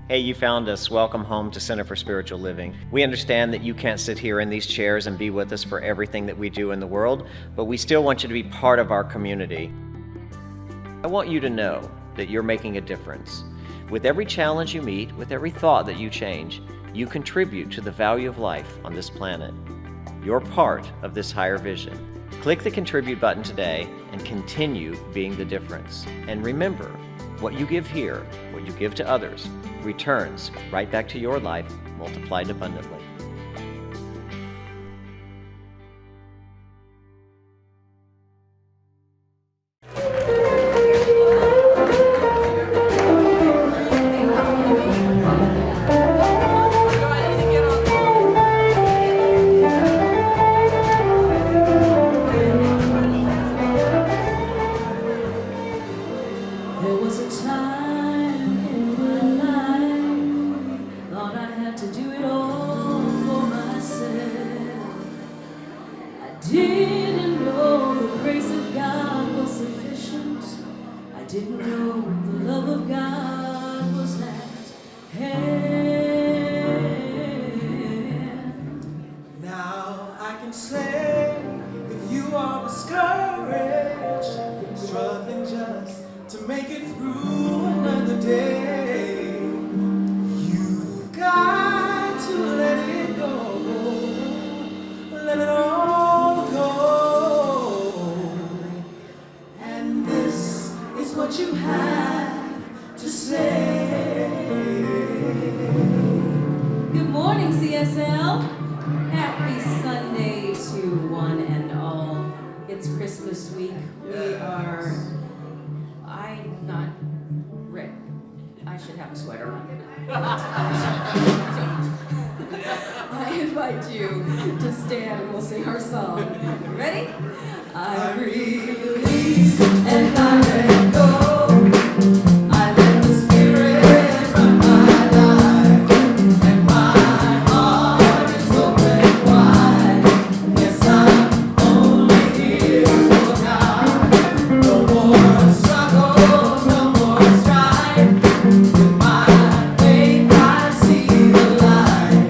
Hey, you found us. Welcome home to Center for Spiritual Living. We understand that you can't sit here in these chairs and be with us for everything that we do in the world, but we still want you to be part of our community. I want you to know that you're making a difference. With every challenge you meet, with every thought that you change, you contribute to the value of life on this planet. You're part of this higher vision. Click the Contribute button today and continue being the difference. And remember, what you give here, what you give to others, returns right back to your life, multiplied abundantly. There was a time in my life, thought I had to do it all for myself. I didn't know the grace of God was sufficient. I didn't know the love of God was at hand. Now I can say, if you are discouraged, struggling just to make it through another day, you've got to let it go, let it all go. And this is what you have to say. Good morning, CSL. Happy Sunday to one and all. It's Christmas week. We are... I'm not ready. I should have a sweater on. I invite you to stand and we'll sing our song. Ready? I release and I let go. I let the Spirit run my life, and my heart is open wide. Yes, I'm only here for now. No more struggle, no more strife. With my faith I see the light.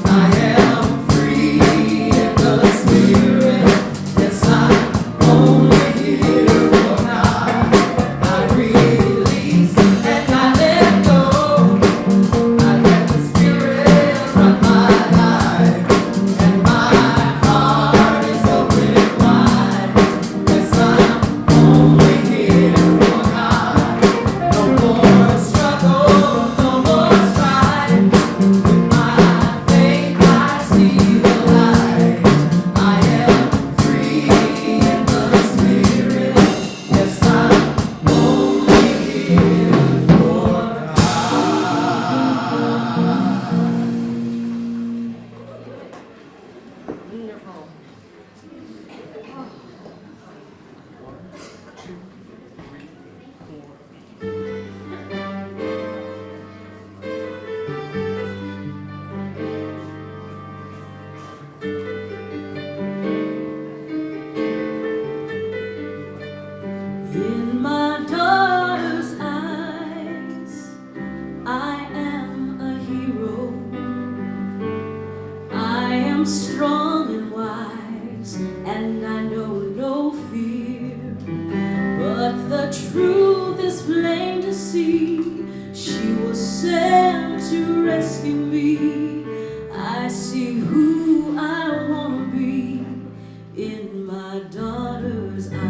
I am free in the Spirit. Yes, I'm only here for now. I release and I let go. I let the Spirit run my life, and my heart is open wide. Yes, I'm only here for God. No more struggle, no more strife. With my faith I see the light. I am free in the Spirit. Yes, I'm only here for God. Wonderful. In my daughter's eyes, I am a hero. I am strong and wise, and I know no fear. But the truth is plain to see. She was sent to rescue me. I see who I want to be in my daughter's eyes.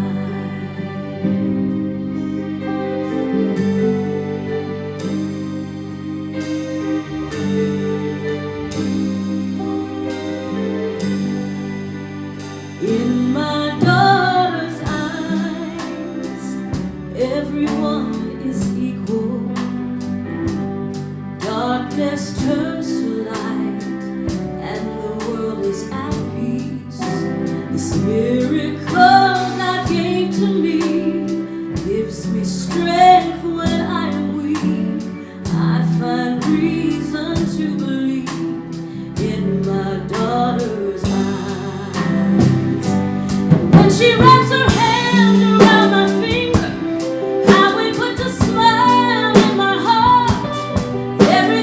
In my daughter's eyes, everyone is equal. Darkness turns to light, and the world is at peace. This miracle God gave to me gives me strength when I am weak. I find reason to believe in my daughter's eyes. When she wraps her hand around my finger, how it puts a smile in my heart. Every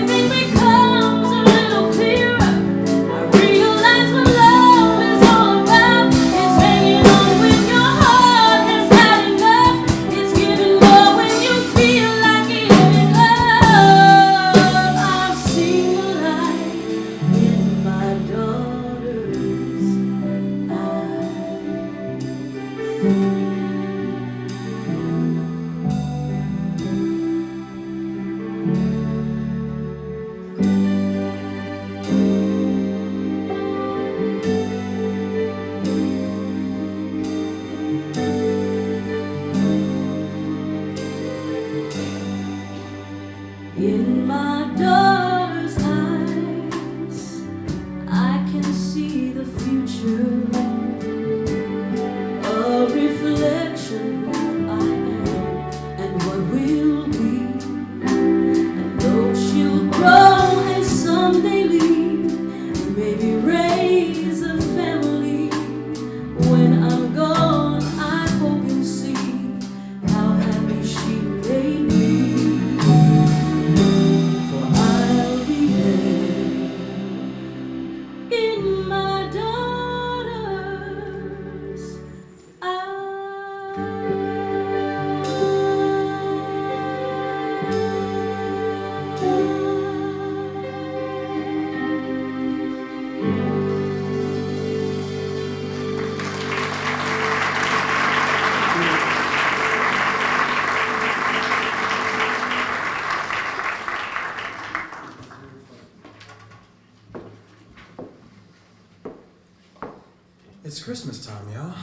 It's Christmas time, y'all.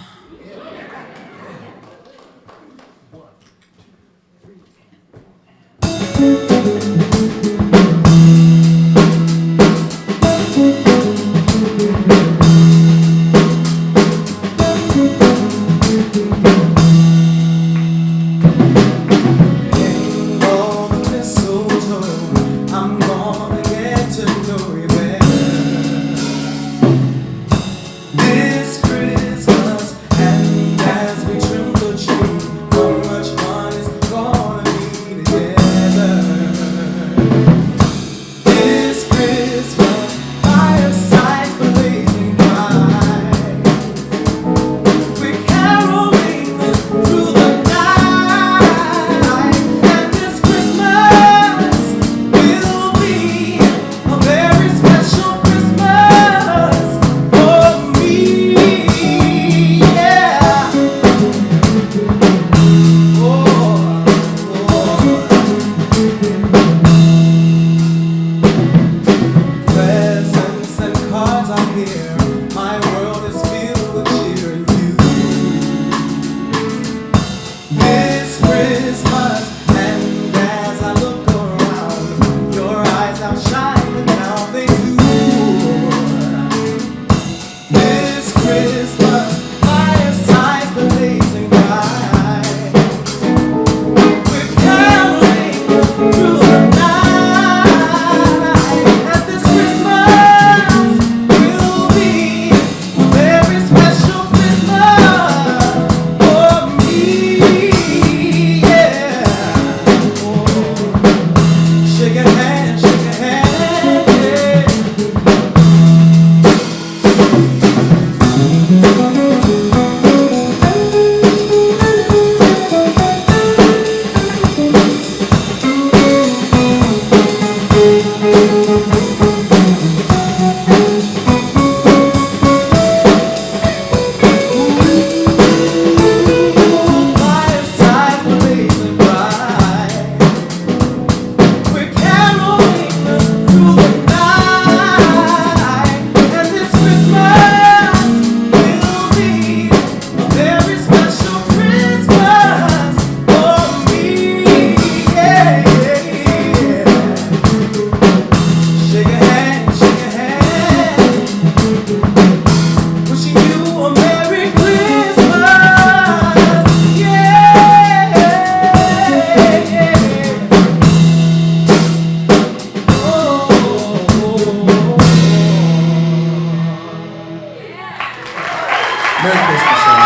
Merry Christmas, y'all.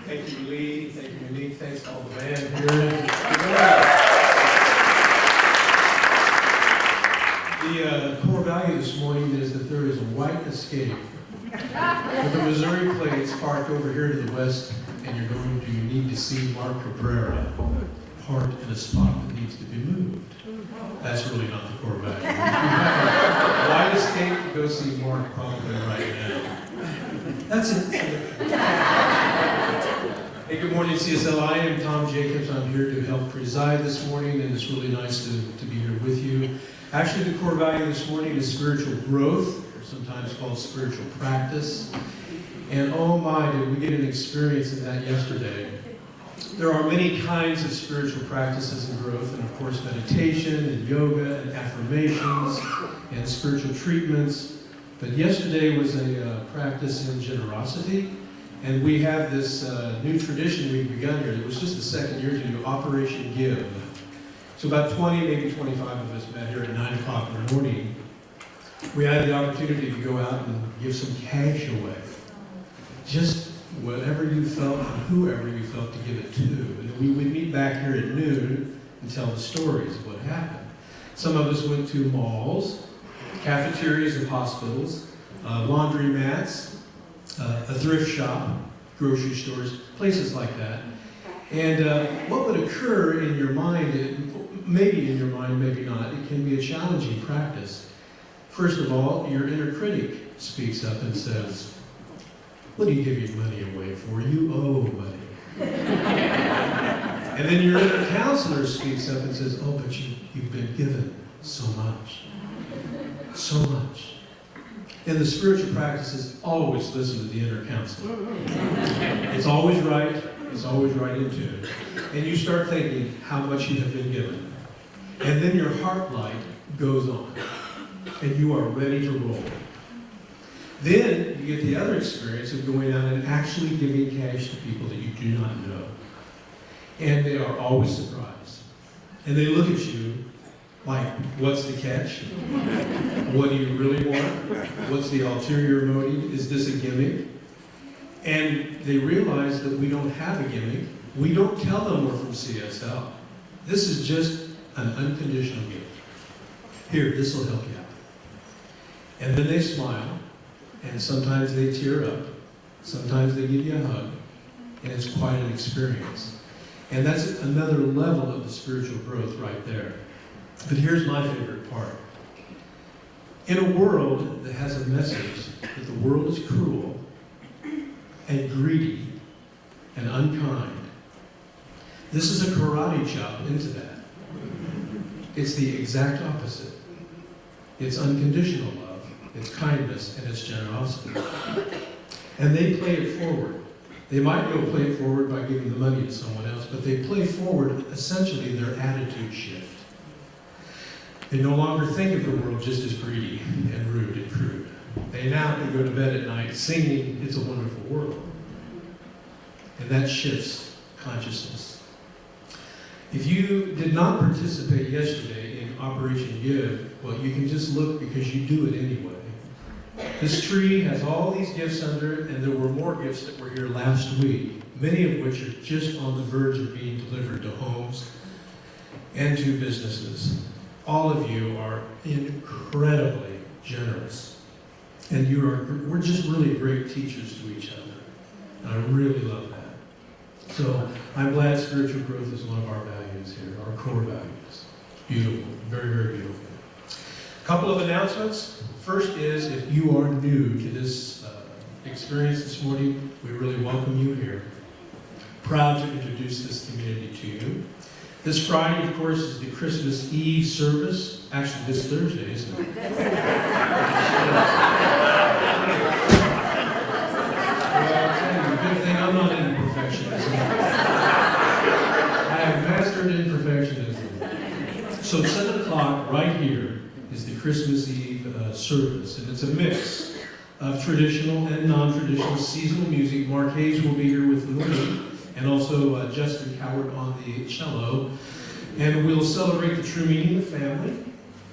Thank you, Lee. Thank you, Monique. Thanks to all the band here. The core value this morning is that there is a white escape with the Missouri plates parked over here to the west, and you need to see Mark Cabrera parked in a spot that needs to be moved. That's really not the core value. If you have a white escape, go see Mark probably right now. That's it. Hey, good morning, CSL. I am Tom Jacobs. I'm here to help preside this morning, and it's really nice to be here with you. Actually, the core value this morning is spiritual growth, or sometimes called spiritual practice. And oh my, did we get an experience in that yesterday. There are many kinds of spiritual practices and growth, and of course meditation and yoga and affirmations and spiritual treatments. But yesterday was a practice in generosity, and we have this new tradition we've begun here. It was just the second year to do Operation Give. So about 20, maybe 25 of us met here at 9 o'clock in the morning. We had the opportunity to go out and give some cash away. Just whatever you felt and whoever you felt to give it to. And we would meet back here at noon and tell the stories of what happened. Some of us went to malls, cafeterias of hospitals, laundromats, a thrift shop, grocery stores, places like that. And what would occur in your mind, maybe in your mind, maybe not, it can be a challenging practice. First of all, your inner critic speaks up and says, "What do you give your money away for? You owe money." And then your inner counselor speaks up and says, "Oh, but you've been given So much. So much. And the spiritual practices always listen to the inner counsel. It's always right. It's always right in tune. And you start thinking how much you have been given. And then your heart light goes on. And you are ready to roll. Then you get the other experience of going out and actually giving cash to people that you do not know. And they are always surprised. And they look at you like, what's the catch? What do you really want? What's the ulterior motive? Is this a gimmick? And they realize that we don't have a gimmick. We don't tell them we're from CSL. This is just an unconditional gift. Here, this will help you out. And then they smile, and sometimes they tear up. Sometimes they give you a hug, and it's quite an experience. And that's another level of the spiritual growth right there. But here's my favorite part. In a world that has a message that the world is cruel and greedy and unkind, this is a karate chop into that. It's the exact opposite. It's unconditional love, it's kindness, and it's generosity. And they play it forward. They might go play it forward by giving the money to someone else, but they play forward essentially their attitude shift. They no longer think of the world just as greedy and rude and crude. They now can go to bed at night singing It's a Wonderful World. And that shifts consciousness. If you did not participate yesterday in Operation Give, well, you can just look because you do it anyway. This tree has all these gifts under it, and there were more gifts that were here last week, many of which are just on the verge of being delivered to homes and to businesses. All of you are incredibly generous, and we're just really great teachers to each other, and I really love that. So I'm glad spiritual growth is one of our values here, our core values. Beautiful, very, very beautiful. A couple of announcements. First is, if you are new to this experience this morning, we really welcome you here. Proud to introduce this community to you. This Friday, of course, is the Christmas Eve service. Actually, this Thursday, isn't it? Well, I'll tell you, good thing I'm not into perfectionism. I have mastered imperfectionism. So 7 o'clock right here is the Christmas Eve service, and it's a mix of traditional and non-traditional seasonal music. Mark Hayes will be here with me, and also Justin Coward on the cello. And we'll celebrate the true meaning of family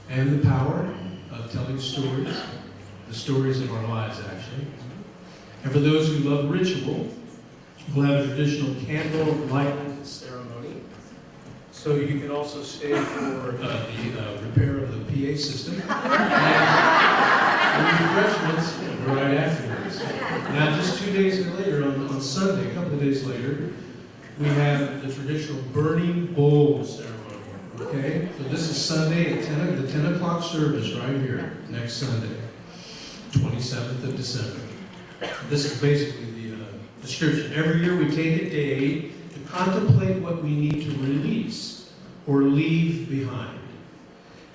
and the power of telling stories, the stories of our lives, actually. And for those who love ritual, we'll have a traditional candle lighting ceremony. So you can also stay for the repair of the PA system and refreshments right afterwards. Now, just 2 days later, on Sunday, a couple of days later, we have the traditional burning bowl ceremony. Okay, so this is Sunday at the 10 o'clock service right here, next Sunday, 27th of December. This is basically the description. Every year we take a day to contemplate what we need to release or leave behind.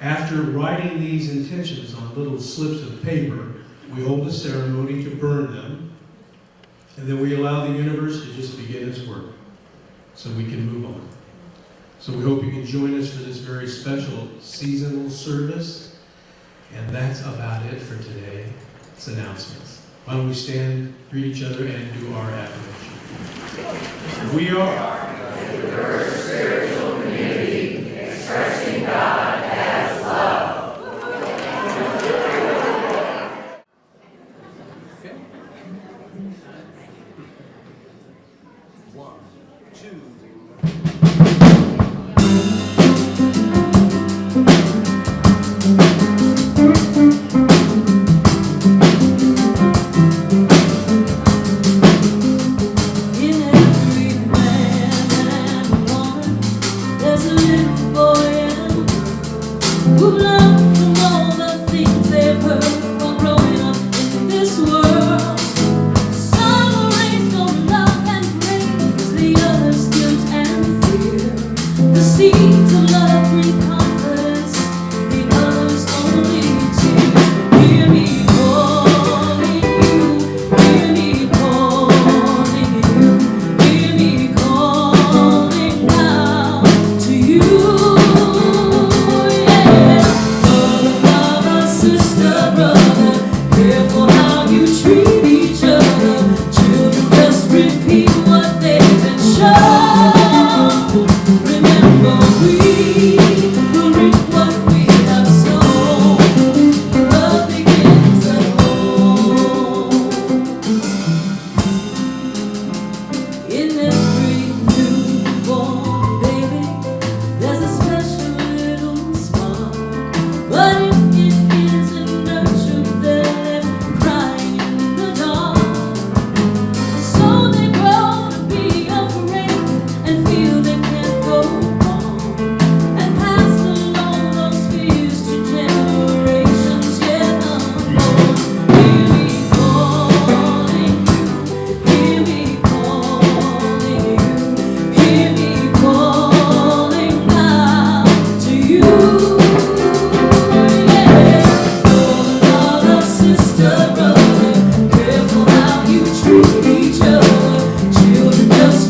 After writing these intentions on little slips of paper, we hold a ceremony to burn them, and then we allow the universe to just begin its work so we can move on. So we hope you can join us for this very special seasonal service. And that's about it for today. It's announcements. Why don't we stand, greet each other, and do our affirmation. We are a diverse spiritual community expressing God as love. Some are raised on love and grace, the others guilt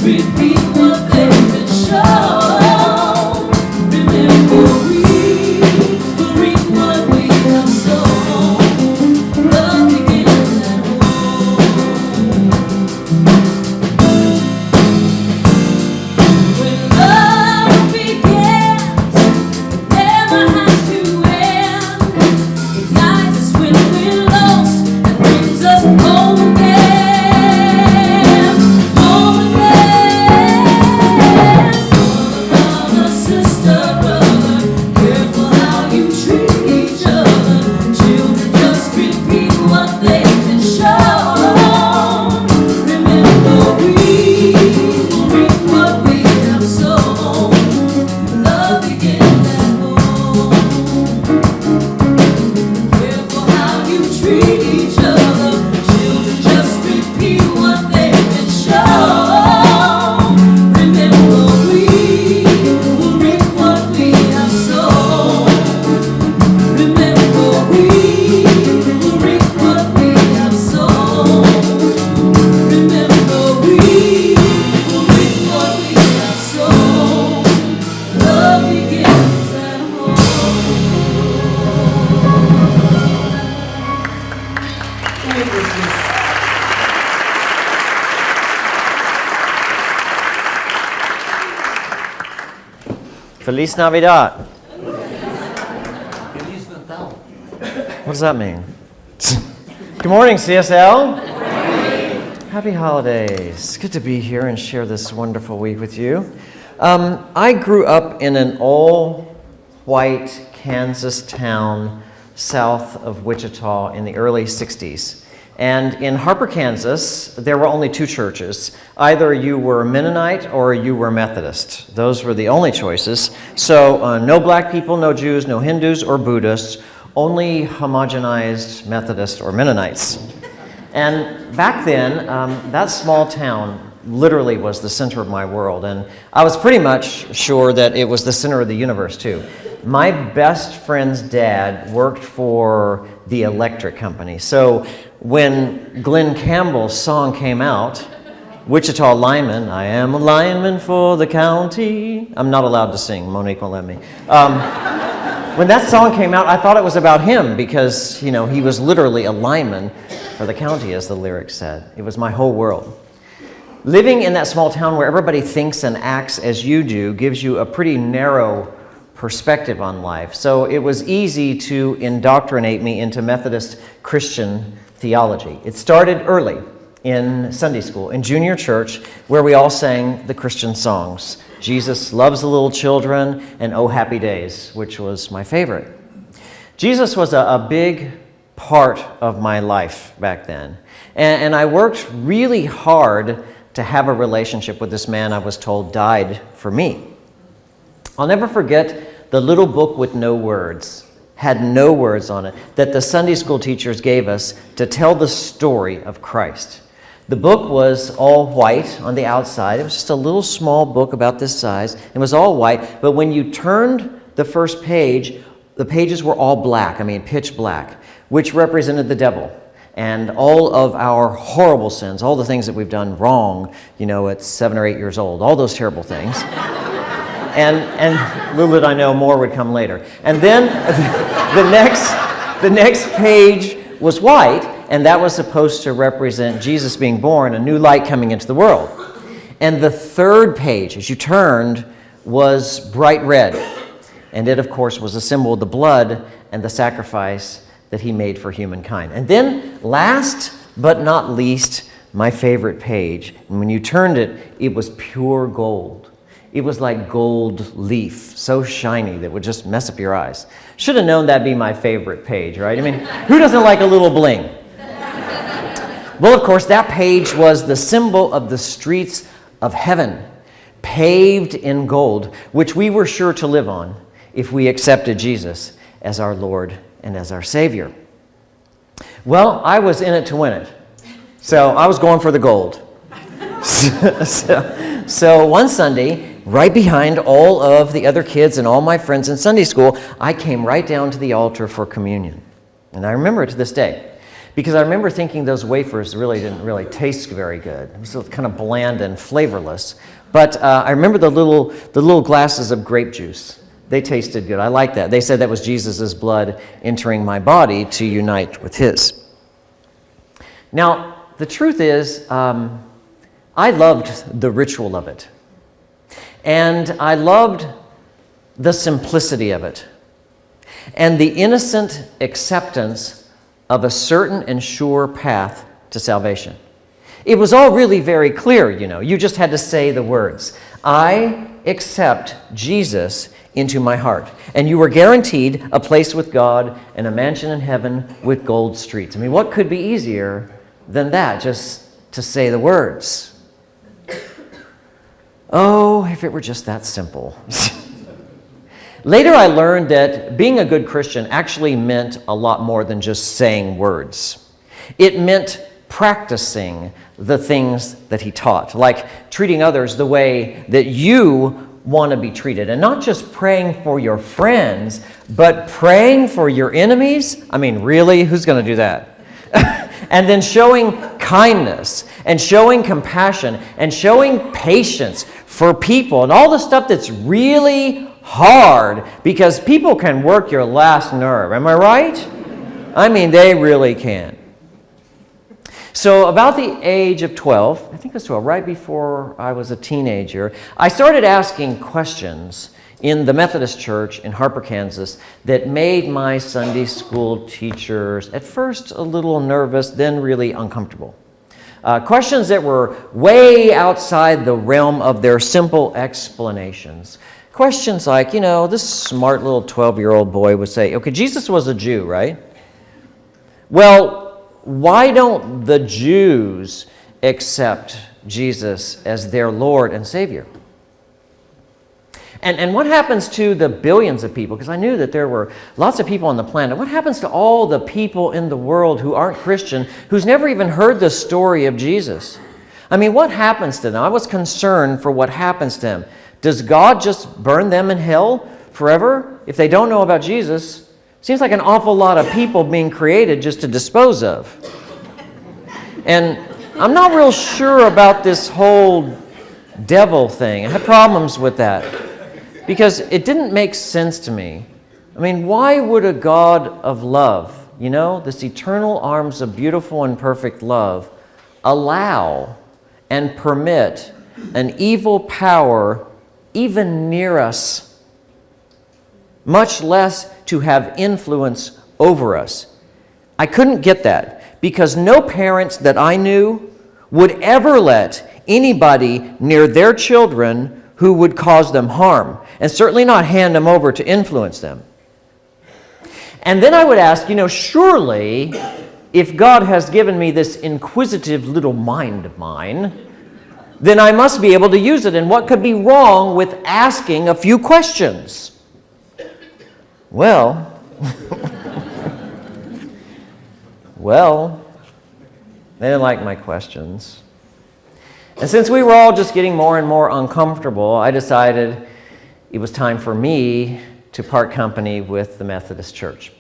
just repeat what they've been shown. Remember, we will reap what we have sown. Love begins at home. When love begins, never has to end. It guides us when we're lost and brings us home again. Home again. Brother, sister, brother, careful how you treat each other. Children, just repeat what they've been shown. Remember, we will reap what we have sown. Love begins at home. Careful how you treat each other. Children, just repeat what they've been shown. Remember, we will reap what we have sown. Remember, we will reap what we have sown. Remember, we will reap what we have sown. Love begins at home. Feliz Navidad. What does that mean? Good morning, CSL. Happy holidays. Good to be here and share this wonderful week with you. I grew up in an all-white Kansas town south of Wichita in the early 60s. And in Harper, Kansas, there were only two churches. Either you were Mennonite or you were Methodist. Those were the only choices. So no black people, no Jews, no Hindus or Buddhists, only homogenized Methodists or Mennonites. And back then, that small town literally was the center of my world. And I was pretty much sure that it was the center of the universe, too. My best friend's dad worked for the electric company. So when Glenn Campbell's song came out, Wichita lineman, I am a lineman for the county. I'm not allowed to sing. Monique won't let me. When that song came out, I thought it was about him because, you know, he was literally a lineman for the county, as the lyrics said. It was my whole world. Living in that small town where everybody thinks and acts as you do gives you a pretty narrow perspective on life. So it was easy to indoctrinate me into Methodist Christian theology. It started early in Sunday school, in junior church, where we all sang the Christian songs. Jesus loves the little children and Oh Happy Days, which was my favorite. Jesus was a big part of my life back then. And I worked really hard to have a relationship with this man I was told died for me. I'll never forget the little book with no words, had no words on it, that the Sunday school teachers gave us to tell the story of Christ. The book was all white on the outside. It was just a little small book about this size. It was all white, but when you turned the first page, the pages were all black, pitch black, which represented the devil and all of our horrible sins, all the things that we've done wrong, at 7 or 8 years old, all those terrible things. And little did I know more would come later. And then the next page was white, and that was supposed to represent Jesus being born, a new light coming into the world. And the third page, as you turned, was bright red. And it, of course, was a symbol of the blood and the sacrifice that he made for humankind. And then, last but not least, my favorite page. And when you turned it, it was pure gold. It was like gold leaf, so shiny that would just mess up your eyes. Should have known that'd be my favorite page, right? Who doesn't like a little bling? Well, of course, that page was the symbol of the streets of heaven, paved in gold, which we were sure to live on if we accepted Jesus as our Lord and as our Savior. Well, I was in it to win it, so I was going for the gold. So one Sunday, right behind all of the other kids and all my friends in Sunday school, I came right down to the altar for communion. And I remember it to this day, because I remember thinking those wafers didn't really taste very good. It was kind of bland and flavorless. But I remember the little glasses of grape juice. They tasted good. I like that. They said that was Jesus' blood entering my body to unite with his. Now, the truth is, I loved the ritual of it. And I loved the simplicity of it. And the innocent acceptance of a certain and sure path to salvation. It was all really very clear, you know. You just had to say the words, I accept Jesus into my heart. And you were guaranteed a place with God and a mansion in heaven with gold streets. I mean, what could be easier than that, just to say the words? Oh, if it were just that simple. Later I learned that being a good Christian actually meant a lot more than just saying words. It meant practicing the things that he taught, like treating others the way that you want to be treated. And not just praying for your friends, but praying for your enemies. I mean, really? Who's going to do that? And then showing kindness and showing compassion and showing patience for people and all the stuff that's really hard, because people can work your last nerve. Am I right? I mean, they really can. So about the age of 12, I think it was 12, right before I was a teenager, I started asking questions in the Methodist Church in Harper, Kansas, that made my Sunday school teachers at first a little nervous, then really uncomfortable. Questions that were way outside the realm of their simple explanations. Questions like, you know, this smart little 12-year-old boy would say, okay, Jesus was a Jew, right? Well, why don't the Jews accept Jesus as their Lord and Savior? And what happens to the billions of people? Because I knew that there were lots of people on the planet. What happens to all the people in the world who aren't Christian, who's never even heard the story of Jesus? I mean, what happens to them? I was concerned for what happens to them. Does God just burn them in hell forever if they don't know about Jesus? Seems like an awful lot of people being created just to dispose of. And I'm not real sure about this whole devil thing. I had problems with that because it didn't make sense to me. I mean, why would a God of love, you know, this eternal arms of beautiful and perfect love, allow and permit an evil power even near us, much less to have influence over us? I couldn't get that because no parents that I knew would ever let anybody near their children who would cause them harm, and certainly not hand them over to influence them. And then I would ask, you know, surely if God has given me this inquisitive little mind of mine, then I must be able to use it. And what could be wrong with asking a few questions? Well, they didn't like my questions. And since we were all just getting more and more uncomfortable, I decided it was time for me to part company with the Methodist Church.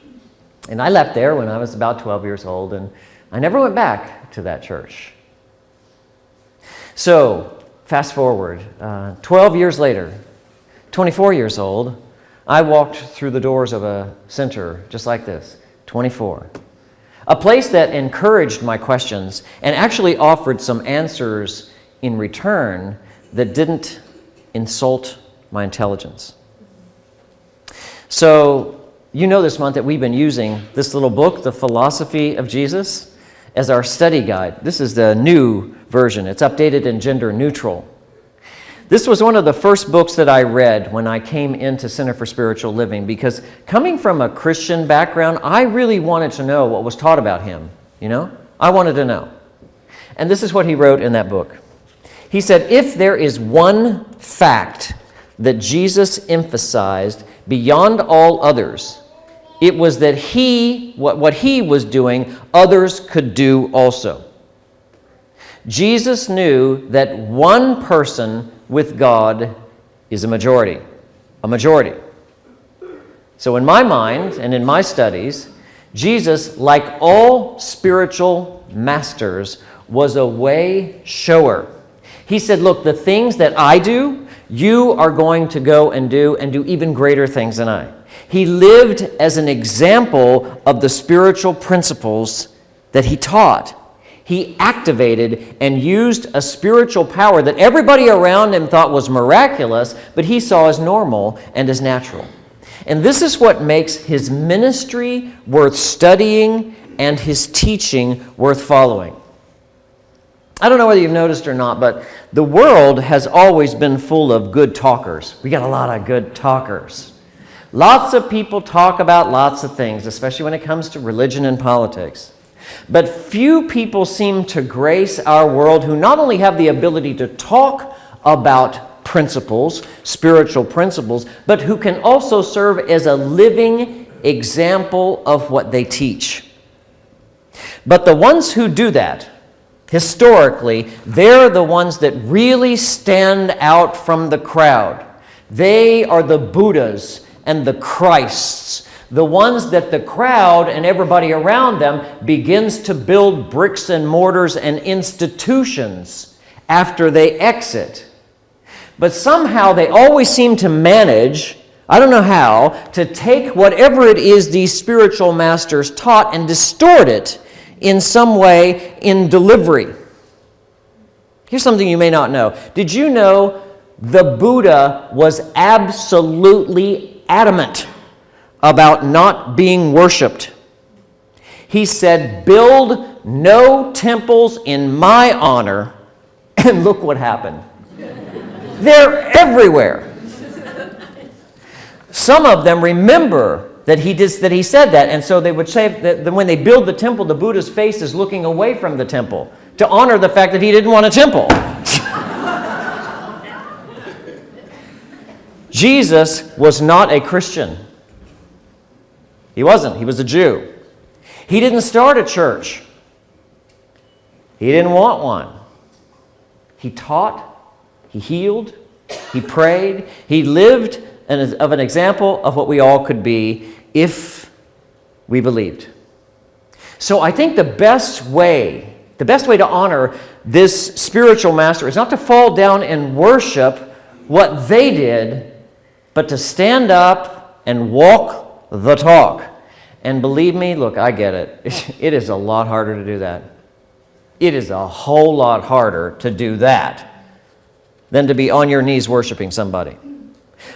And I left there when I was about 12 years old, and I never went back to that church. So, fast forward, 12 years later, 24 years old, I walked through the doors of a center just like this, 24. A place that encouraged my questions and actually offered some answers in return that didn't insult my intelligence. So, you know this month that we've been using this little book, The Philosophy of Jesus, as our study guide. This is the new version. It's updated and gender neutral. This was one of the first books that I read when I came into Center for Spiritual Living, because coming from a Christian background, I really wanted to know what was taught about him, you know? I wanted to know. And this is what he wrote in that book. He said, if there is one fact that Jesus emphasized beyond all others, it was that what he was doing, others could do also. Jesus knew that one person with God is a majority. A majority. So in my mind and in my studies, Jesus, like all spiritual masters, was a way shower. He said, look, the things that I do, you are going to go and do even greater things than I. He lived as an example of the spiritual principles that he taught. He activated and used a spiritual power that everybody around him thought was miraculous, but he saw as normal and as natural. And this is what makes his ministry worth studying and his teaching worth following. I don't know whether you've noticed or not, but the world has always been full of good talkers. We got a lot of good talkers. Lots of people talk about lots of things, especially when it comes to religion and politics. But few people seem to grace our world who not only have the ability to talk about principles, spiritual principles, but who can also serve as a living example of what they teach. But the ones who do that, historically, they're the ones that really stand out from the crowd. They are the Buddhas and the Christs, the ones that the crowd and everybody around them begins to build bricks and mortars and institutions after they exit. But somehow they always seem to manage, I don't know how, to take whatever it is these spiritual masters taught and distort it in some way in delivery. Here's something you may not know. Did you know the Buddha was absolutely adamant about not being worshipped? He said, build no temples in my honor, and look what happened. They're everywhere. Some of them remember that he said that, and so they would say that when they build the temple, the Buddha's face is looking away from the temple to honor the fact that he didn't want a temple. Jesus was not a Christian. He wasn't. He was a Jew. He didn't start a church. He didn't want one. He taught, he healed, he prayed, he lived of an example of what we all could be if we believed. So I think the best way to honor this spiritual master is not to fall down and worship what they did, but to stand up and walk the talk. And believe me, look, I get it. It is a lot harder to do that. It is a whole lot harder to do that than to be on your knees worshiping somebody.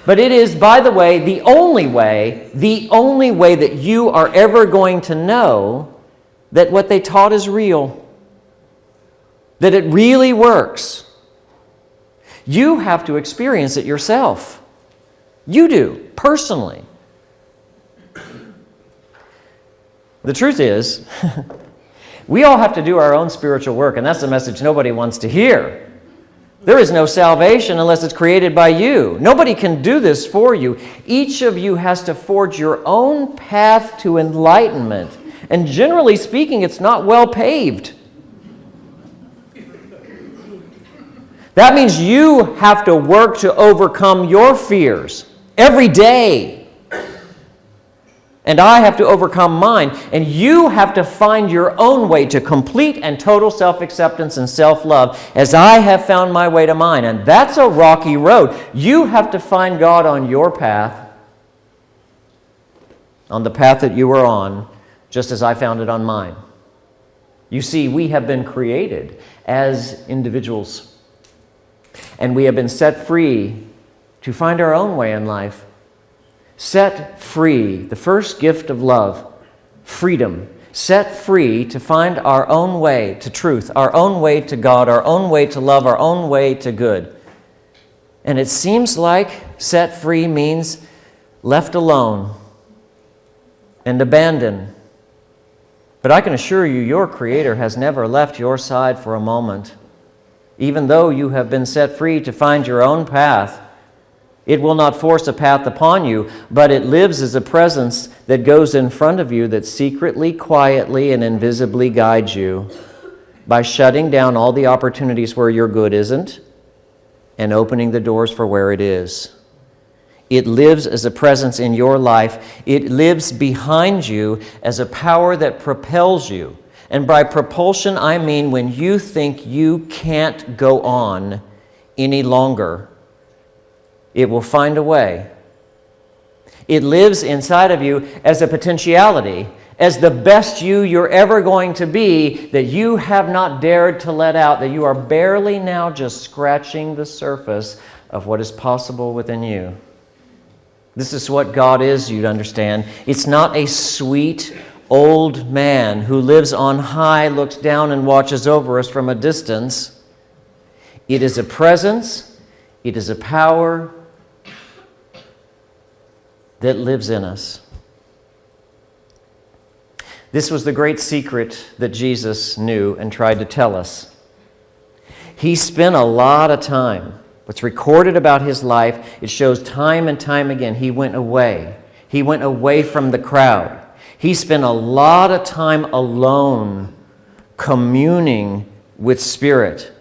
But it is, by the way, the only way that you are ever going to know that what they taught is real, that it really works. You have to experience it yourself. You do, personally. The truth is, we all have to do our own spiritual work, and that's the message nobody wants to hear. There is no salvation unless it's created by you. Nobody can do this for you. Each of you has to forge your own path to enlightenment. And generally speaking, it's not well paved. That means you have to work to overcome your fears every day. And I have to overcome mine. And you have to find your own way to complete and total self-acceptance and self-love as I have found my way to mine. And that's a rocky road. You have to find God on your path, on the path that you are on, just as I found it on mine. You see, we have been created as individuals. And we have been set free to find our own way in life. Set free, the first gift of love, freedom. Set free to find our own way to truth, our own way to God, our own way to love, our own way to good. And it seems like set free means left alone and abandoned. But I can assure you, your Creator has never left your side for a moment. Even though you have been set free to find your own path, it will not force a path upon you, but it lives as a presence that goes in front of you that secretly, quietly, and invisibly guides you by shutting down all the opportunities where your good isn't and opening the doors for where it is. It lives as a presence in your life. It lives behind you as a power that propels you. And by propulsion, I mean when you think you can't go on any longer, it will find a way. It lives inside of you as a potentiality, as the best you're ever going to be, that you have not dared to let out, that you are barely now just scratching the surface of what is possible within you. This is what God is, you'd understand. It's not a sweet old man who lives on high, looks down and watches over us from a distance. It is a presence, it is a power that lives in us. This was the great secret that Jesus knew and tried to tell us. He spent a lot of time. What's recorded about his life, it shows time and time again, he went away. He went away from the crowd. He spent a lot of time alone, communing with Spirit,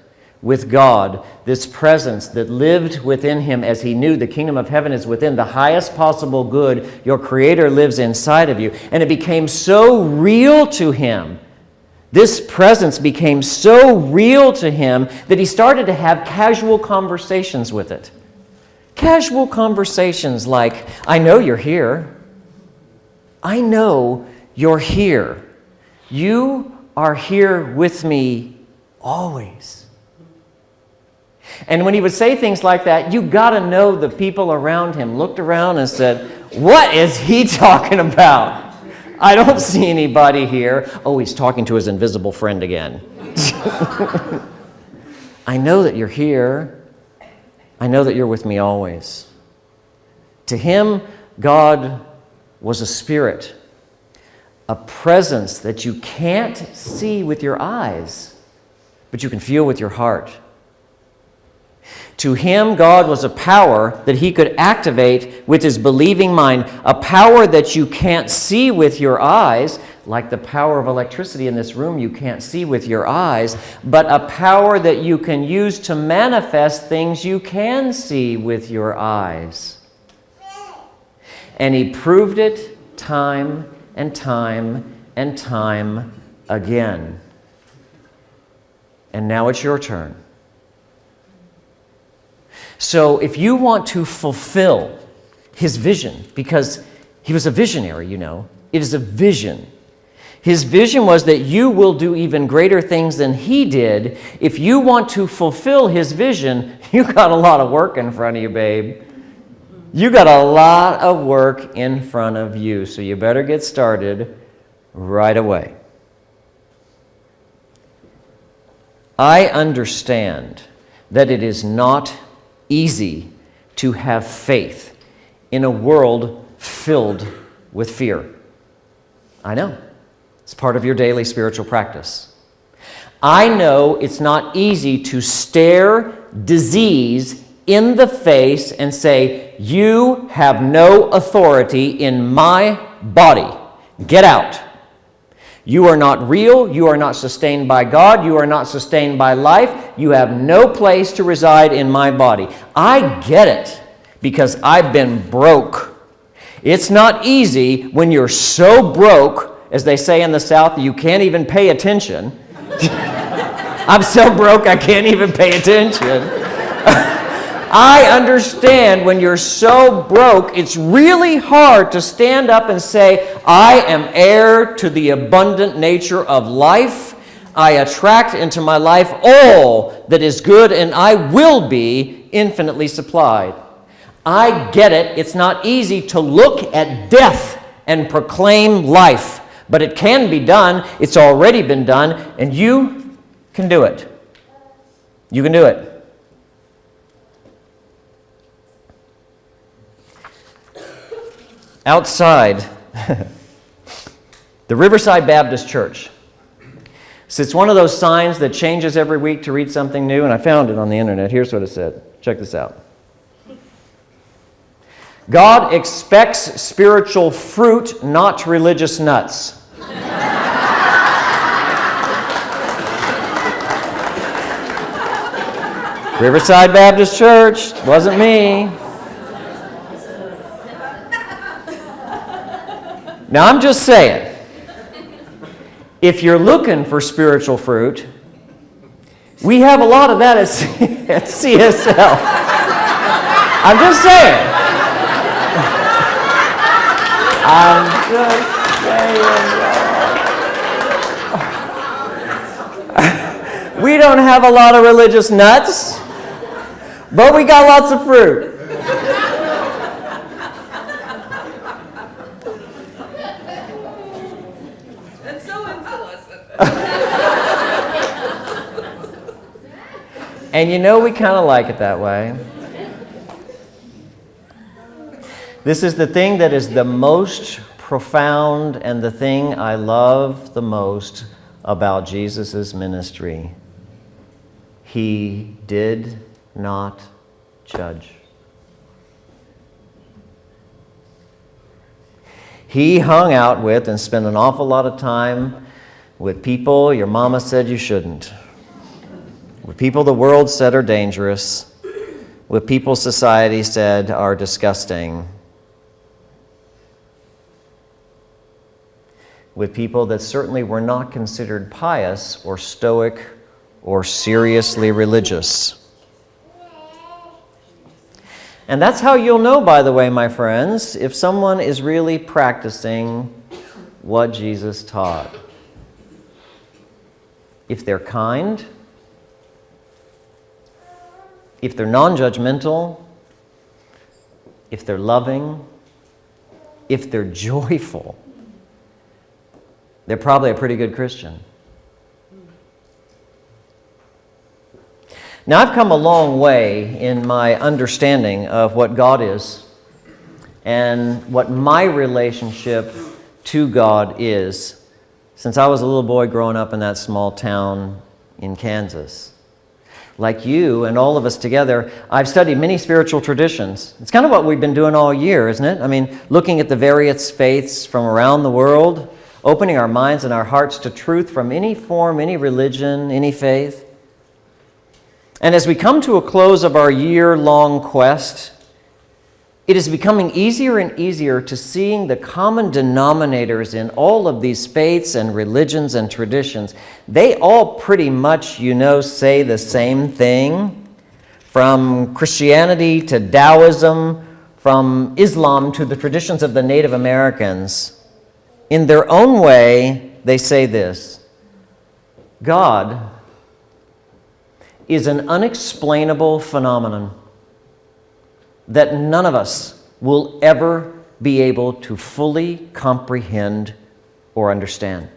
with God, this presence that lived within him as he knew the kingdom of heaven is within, the highest possible good. Your Creator lives inside of you. And it became so real to him. This presence became so real to him that he started to have casual conversations with it. Casual conversations like, I know you're here. I know you're here. You are here with me always. And when he would say things like that, you got to know the people around him looked around and said, what is he talking about? I don't see anybody here. Oh, he's talking to his invisible friend again. I know that you're here. I know that you're with me always. To him, God was a spirit, a presence that you can't see with your eyes, but you can feel with your heart. To him, God was a power that he could activate with his believing mind, a power that you can't see with your eyes, like the power of electricity in this room you can't see with your eyes, but a power that you can use to manifest things you can see with your eyes. And he proved it time and time and time again. And now it's your turn. So if you want to fulfill his vision, because he was a visionary, you know, it is a vision. His vision was that you will do even greater things than he did. If you want to fulfill his vision, you got a lot of work in front of you, babe. You got a lot of work in front of you, so you better get started right away. I understand that it is not easy to have faith in a world filled with fear. I know. It's part of your daily spiritual practice. I know it's not easy to stare disease in the face and say, you have no authority in my body. Get out. You are not real. You are not sustained by God. You are not sustained by life. You have no place to reside in my body. I get it because I've been broke. It's not easy when you're so broke, as they say in the South, that you can't even pay attention. I'm so broke I can't even pay attention. I understand when you're so broke, it's really hard to stand up and say, I am heir to the abundant nature of life. I attract into my life all that is good, and I will be infinitely supplied. I get it. It's not easy to look at death and proclaim life, but it can be done. It's already been done, and you can do it. You can do it. Outside the Riverside Baptist Church sits one of those signs that changes every week to read something new, and I found it on the internet. Here's what it said. Check this out. God expects spiritual fruit, not religious nuts. Riverside Baptist Church, wasn't me. Now, I'm just saying, if you're looking for spiritual fruit, we have a lot of that at CSL. I'm just saying. I'm just saying. We don't have a lot of religious nuts, but we got lots of fruit. And so ends the lesson. And you know, we kind of like it that way. This is the thing that is the most profound and the thing I love the most about Jesus' ministry. He did not judge. He hung out with and spent an awful lot of time with people your mama said you shouldn't, with people the world said are dangerous, with people society said are disgusting, with people that certainly were not considered pious or stoic or seriously religious. And that's how you'll know, by the way, my friends, if someone is really practicing what Jesus taught. If they're kind, if they're non-judgmental, if they're loving, if they're joyful, they're probably a pretty good Christian. Now, I've come a long way in my understanding of what God is and what my relationship to God is since I was a little boy growing up in that small town in Kansas. Like you and all of us together, I've studied many spiritual traditions. It's kind of what we've been doing all year, isn't it? I mean, looking at the various faiths from around the world, opening our minds and our hearts to truth from any form, any religion, any faith. And as we come to a close of our year-long quest, it is becoming easier and easier to seeing the common denominators in all of these faiths and religions and traditions. They all pretty much, say the same thing. From Christianity to Taoism, from Islam to the traditions of the Native Americans. In their own way, they say this: God is an unexplainable phenomenon that none of us will ever be able to fully comprehend or understand.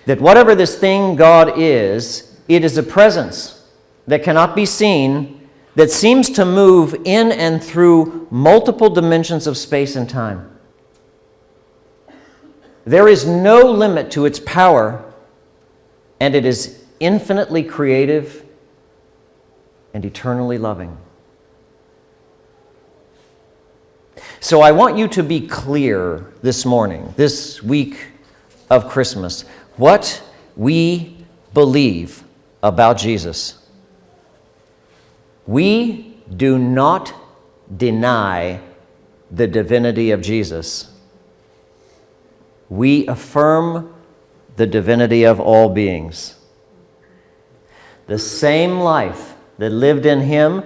That whatever this thing God is, it is a presence that cannot be seen, that seems to move in and through multiple dimensions of space and time. There is no limit to its power, and it is infinitely creative and eternally loving. So I want you to be clear this morning, this week of Christmas, what we believe about Jesus. We do not deny the divinity of Jesus. We affirm the divinity of all beings. The same life that lived in him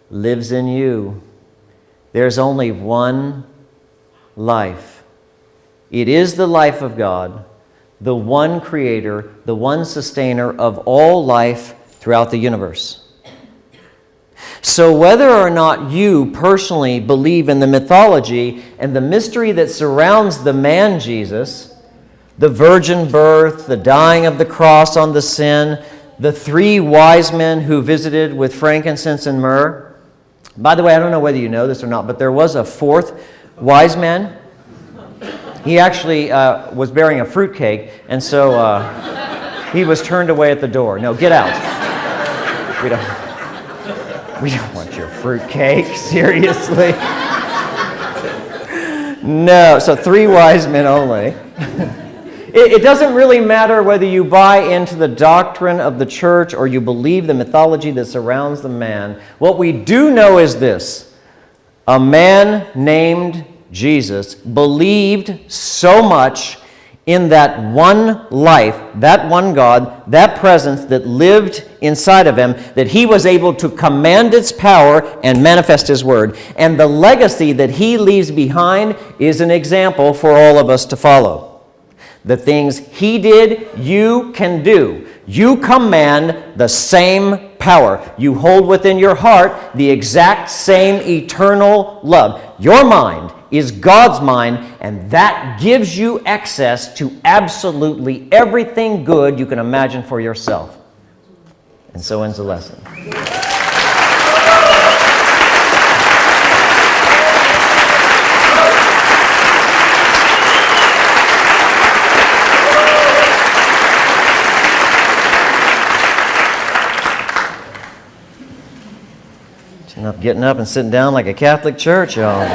lives in you. There's only one life. It is the life of God, the one creator, the one sustainer of all life throughout the universe. So whether or not you personally believe in the mythology and the mystery that surrounds the man Jesus, the virgin birth, the dying of the cross on the sin, the 3 wise men who visited with frankincense and myrrh. By the way, I don't know whether you know this or not, but there was a 4th wise man. He actually was bearing a fruitcake, and so he was turned away at the door. No, get out. We don't want your fruitcake, seriously. No, so 3 wise men only. It doesn't really matter whether you buy into the doctrine of the church or you believe the mythology that surrounds the man. What we do know is this: a man named Jesus, believed so much in that one life, that one God, that presence that lived inside of him, that he was able to command its power and manifest his word. And the legacy that he leaves behind is an example for all of us to follow. The things he did, you can do. You command the same power. You hold within your heart the exact same eternal love. Your mind is God's mind, and that gives you access to absolutely everything good you can imagine for yourself. And so ends the lesson. It's enough getting up and sitting down like a Catholic church, y'all.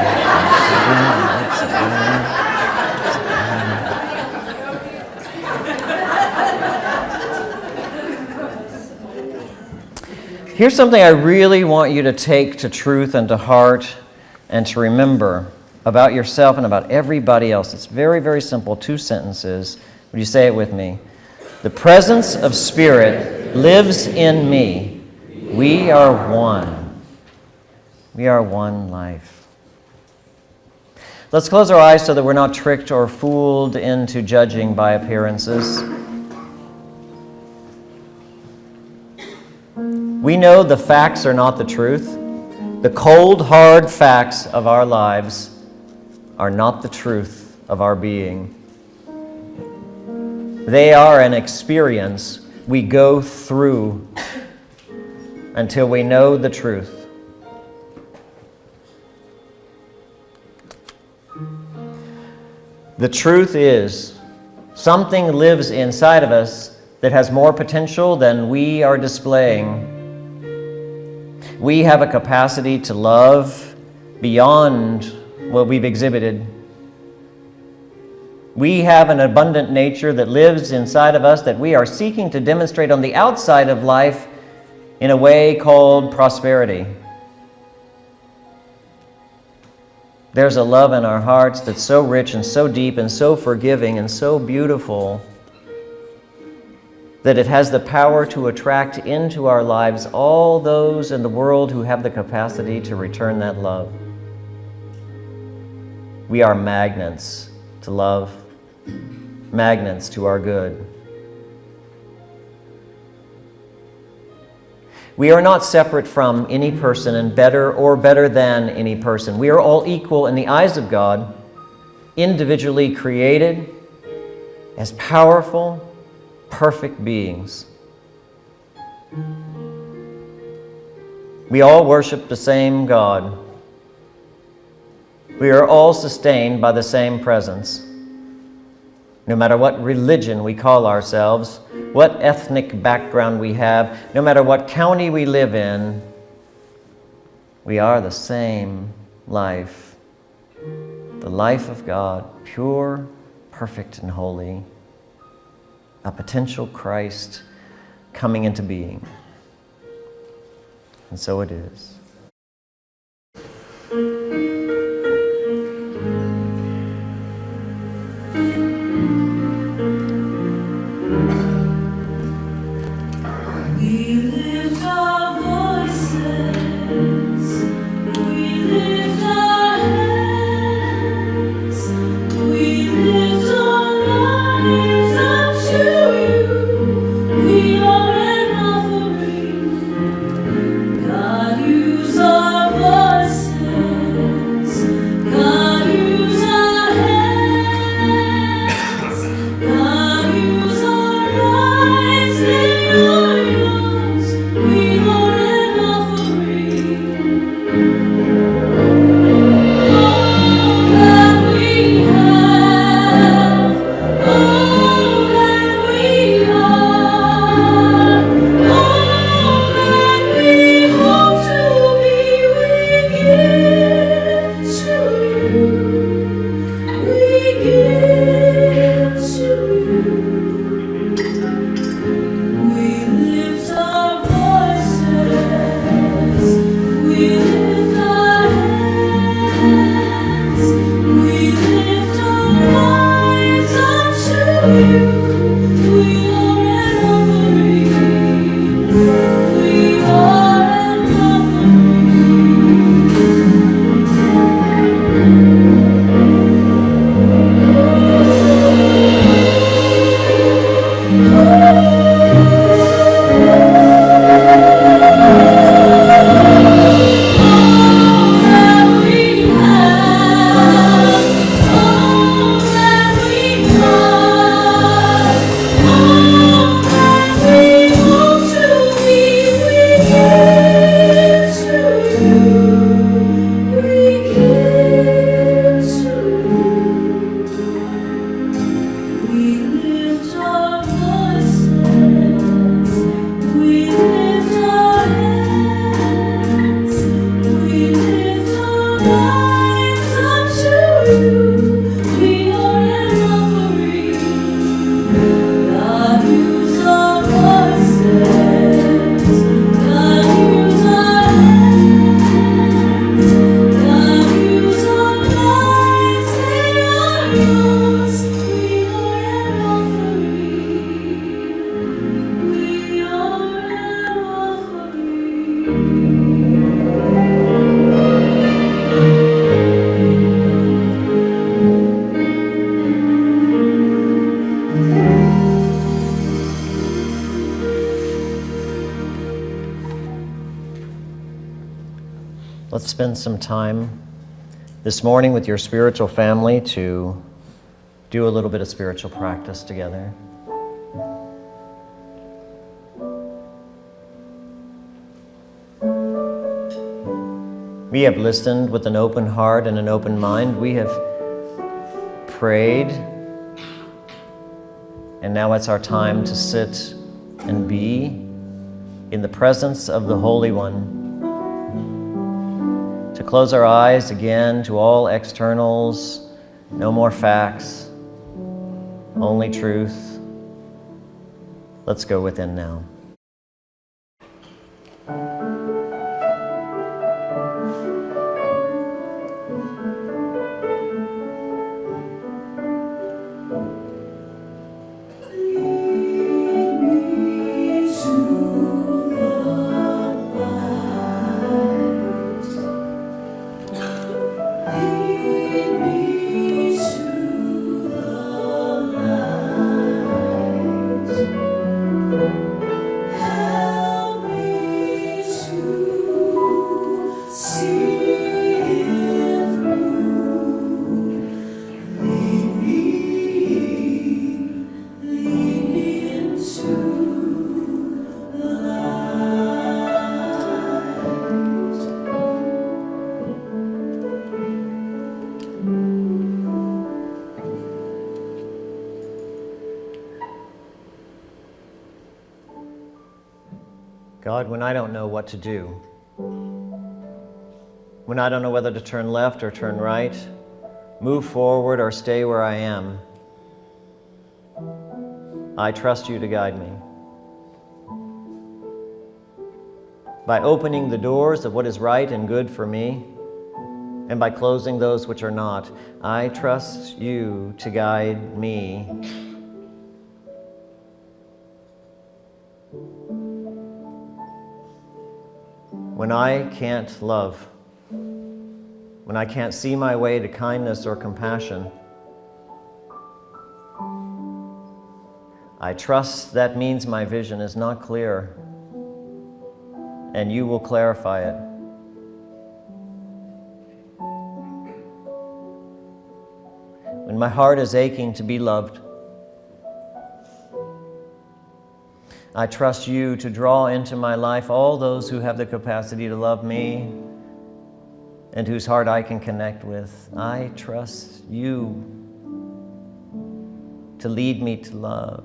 Here's something I really want you to take to truth and to heart and to remember about yourself and about everybody else. It's very, very simple. 2 sentences. Would you say it with me? The presence of Spirit lives in me. We are one. We are one life. Let's close our eyes so that we're not tricked or fooled into judging by appearances. We know the facts are not the truth. The cold, hard facts of our lives are not the truth of our being. They are an experience we go through until we know the truth. The truth is, something lives inside of us that has more potential than we are displaying. We have a capacity to love beyond what we've exhibited. We have an abundant nature that lives inside of us that we are seeking to demonstrate on the outside of life in a way called prosperity. There's a love in our hearts that's so rich and so deep and so forgiving and so beautiful that it has the power to attract into our lives all those in the world who have the capacity to return that love. We are magnets to love, magnets to our good. We are not separate from any person and better or better than any person. We are all equal in the eyes of God, individually created as powerful, perfect beings. We all worship the same God. We are all sustained by the same presence. No matter what religion we call ourselves, what ethnic background we have, no matter what county we live in, we are the same life. The life of God, pure, perfect, and holy. A potential Christ coming into being. And so it is. You Let's spend some time this morning with your spiritual family to do a little bit of spiritual practice together. We have listened with an open heart and an open mind. We have prayed, and now it's our time to sit and be in the presence of the Holy One. To close our eyes again to all externals, no more facts, only truth. Let's go within now. God, when I don't know what to do, when I don't know whether to turn left or turn right, move forward or stay where I am, I trust you to guide me. By opening the doors of what is right and good for me, and by closing those which are not, I trust you to guide me. When I can't love, when I can't see my way to kindness or compassion, I trust that means my vision is not clear, and you will clarify it. When my heart is aching to be loved, I trust you to draw into my life all those who have the capacity to love me and whose heart I can connect with. I trust you to lead me to love.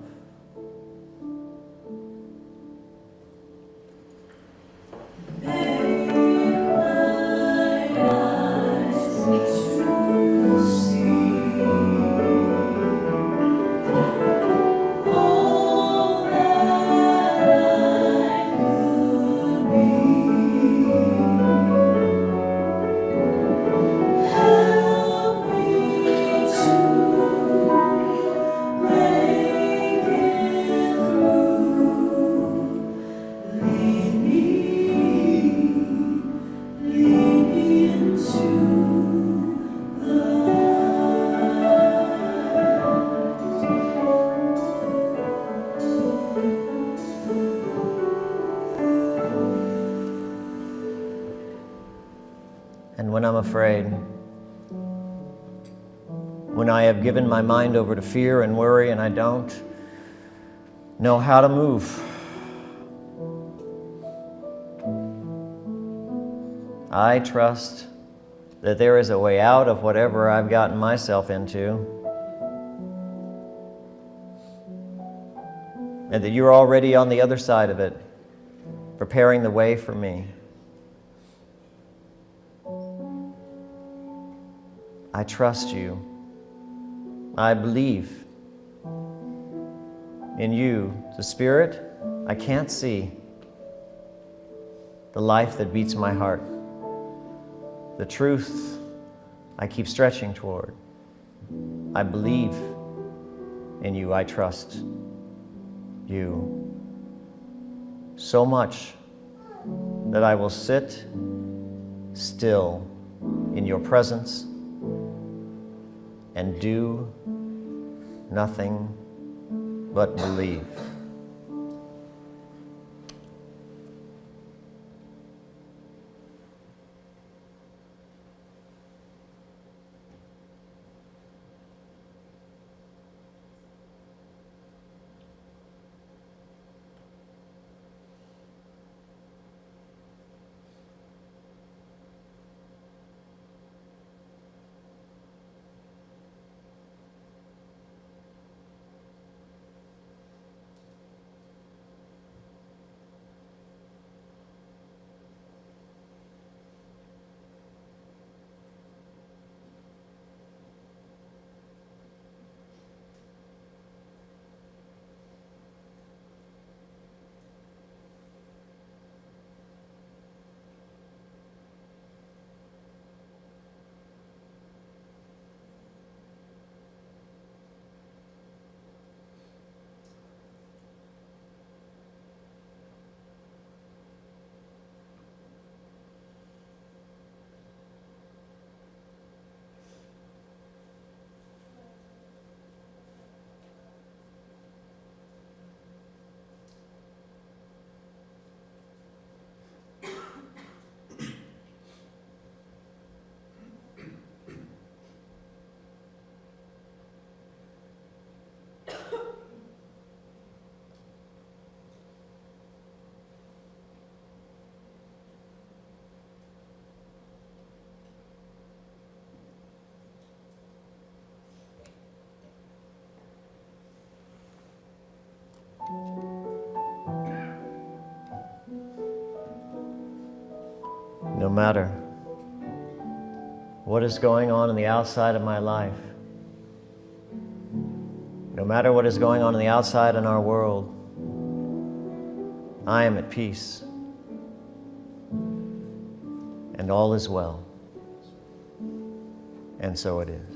And when I'm afraid, when I have given my mind over to fear and worry and I don't know how to move, I trust that there is a way out of whatever I've gotten myself into, and that you're already on the other side of it, preparing the way for me. I trust you. I believe in you, the Spirit I can't see, the life that beats my heart, the truth I keep stretching toward. I believe in you. I trust you so much that I will sit still in your presence and do nothing but believe. No matter what is going on the outside of my life, no matter what is going on the outside in our world, I am at peace, and all is well. And so it is.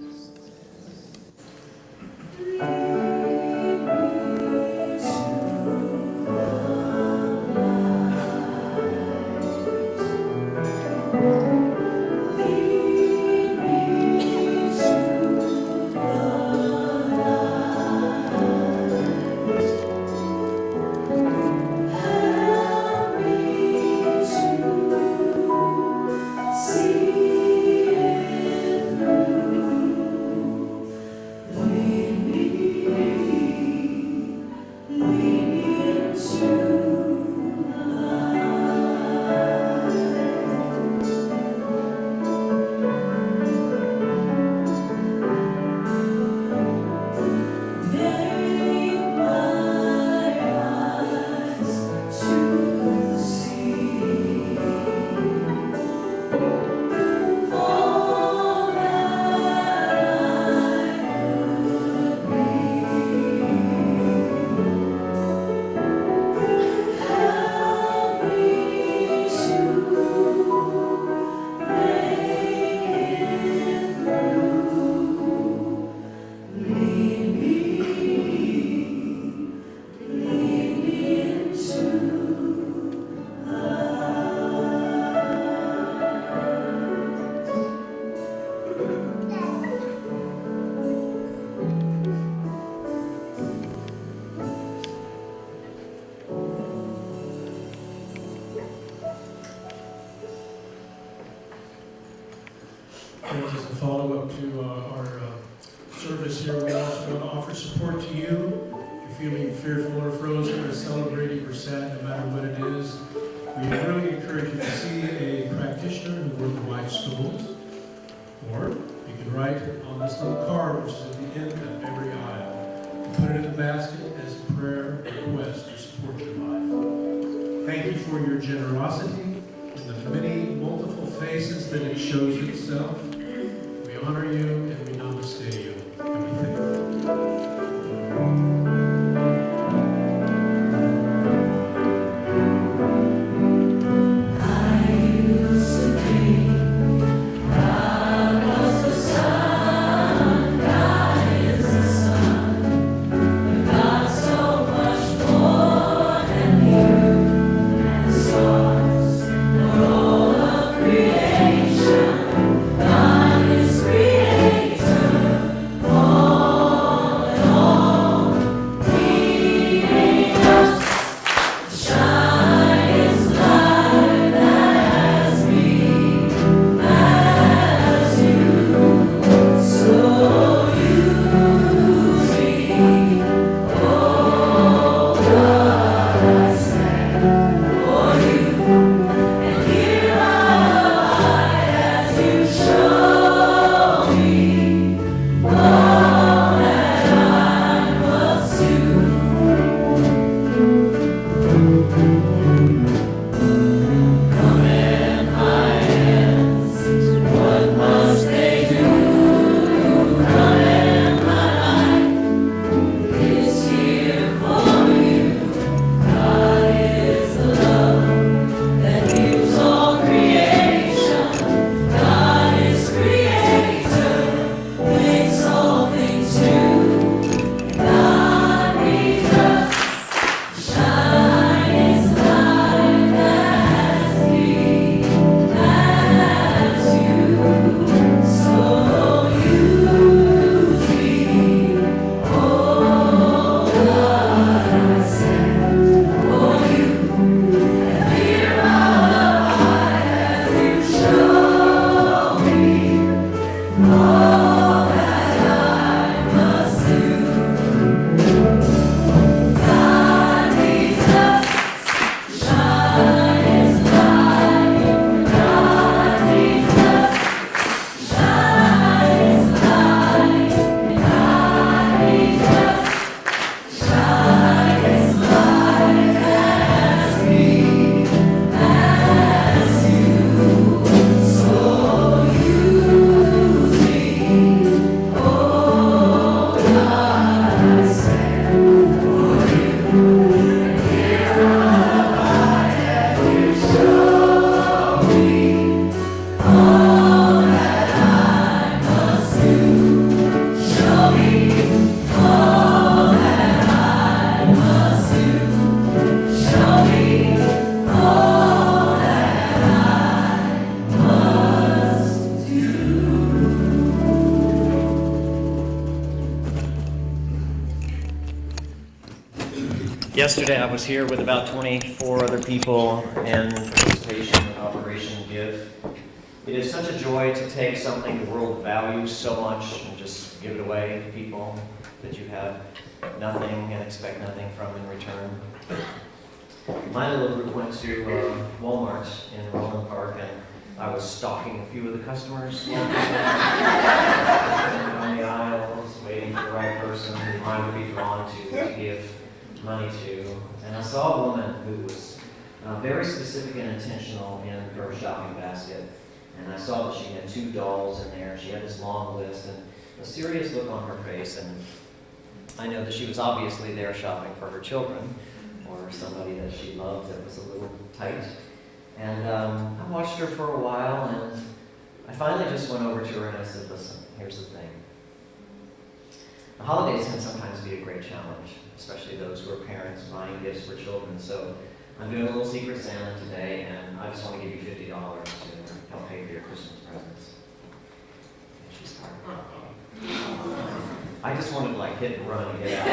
As a follow-up to our service here, we also want to offer support to you. If you're feeling fearful or frozen or celebrating or sad, no matter what it is, we really encourage you to see a practitioner who worldwide schools. Or you can write on this little card, which is at the end of every aisle, and put it in the basket as a prayer request to support your life. Thank you for your generosity and the many multiple faces that it shows itself. We honor you and we namaste you. And we thank you. Creation, God is creator. Yesterday I was here with about 24 other people in participation in Operation Give. It is such a joy to take something the world values so much and just give it away to people that you have nothing and expect nothing from in return. My little group went to Walmart in Roland Park, and I was stalking a few of the customers on the aisles, waiting for the right person who I would be drawn to give money to. And I saw a woman who was very specific and intentional in her shopping basket. And I saw that she had 2 dolls in there. She had this long list and a serious look on her face. And I know that she was obviously there shopping for her children or somebody that she loved that was a little tight. And I watched her for a while, and I finally just went over to her and I said, listen, here's the thing. The holidays can sometimes be a great challenge, especially those who are parents buying gifts for children. So I'm doing a little Secret Santa today, and I just want to give you $50 to help pay for your Christmas presents. And she started crying. I just wanted to like hit and run and get out.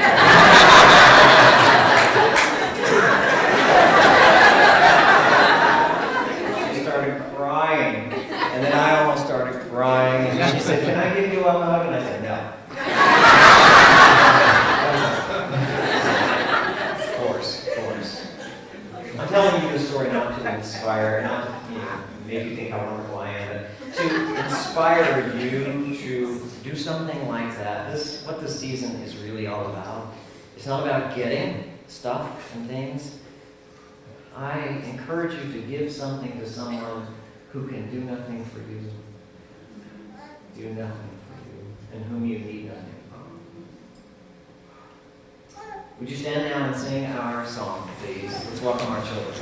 She started crying, and then I almost started crying, and she said, can I give you a hug? And I said, no. Of course. I'm telling you this story not to inspire, not to make you think how wonderful I am, but to inspire you to do something like that. What this season is really all about. It's not about getting stuff and things. I encourage you to give something to someone who can do nothing for you, and whom you need nothing from. Would you stand now and sing our song, please? Let's welcome our children.